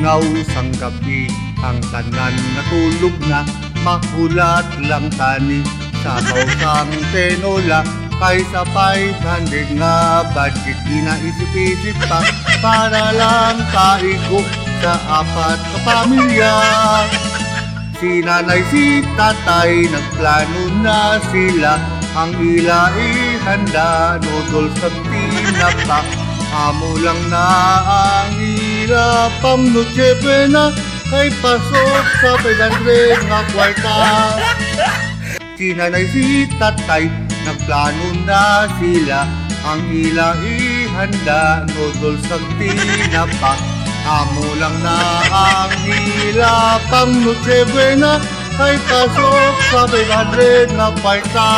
Linaw sang gabi, ang tanan natulog na, makulat lang tani sa sang tenola. Kaysa 500 nga budget, ginaisip-isip pa para lang kaigo sa 4 na pamilya. Si nanay, si tatay, nagplano na sila, ang ila ihanda, noodles at tinapa. Amo lang na ang ila, pang Noche Buena, kay pasok sa 500 nga kwarta. Si nanay, si tatay, nagplano na sila, ang ila ihanda, noodles at tinapa. Amo lang na ang ila, pang Noche Buena, kay pasok sa 500 na kwarta.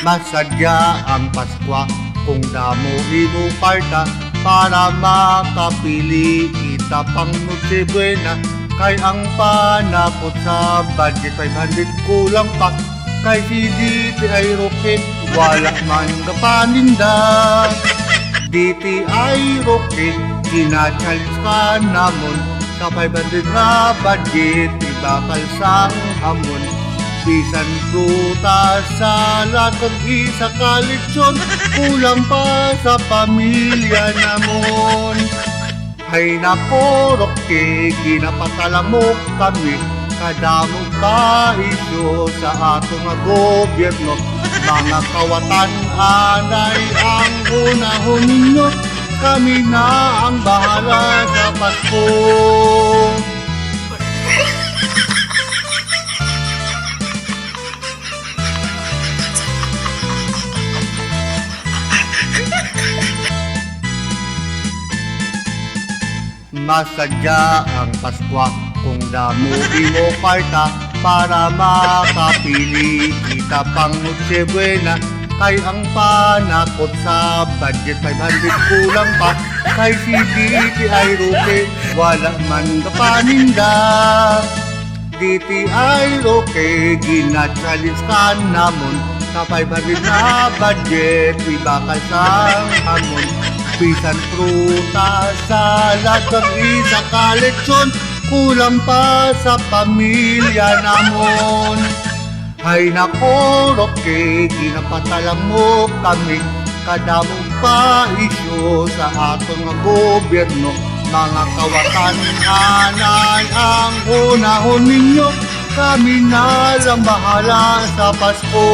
Masadya ang Paskwa kung damo imo parta, para makapili kita pang Noche Buena. Kay ang panakot sa budget 500 kulang pa, kay si DTI Roque wala man kapaninda. DTI Roque, gina-challenge ka namon, sa 500 na budget ibakal sang hamon. Bisan prutas, salad, kag isa ka lechon, kulang pa sa pamilya namon. Hay nako Roque, ginapatala mo kami, kadamog pa isyo sa atong nga gobyerno. Mga kawatan, anay ang unahon ninyo, kami na ang bahala sa Pasko. Masadya ang Paskwa kung damo imo parta, para makapili kita pang Noche Buena. Kay ang panakot sa budget 500 kulang pa, kay si DTI Roque wala man kapaninda. DTI Roque, gina-challenge ka namon, sa 500 na budget ibakal sang hamon. Bisan prutas, salad, kag isa ka lechon, kulang pa sa pamilya namon. Hay nako Roque, ginapatala mo kami, kadamog pa isyo sa aton nga gobyerno. Mga kawatan, anay ang unahon ninyo, kami na lang bahala sa Pasko.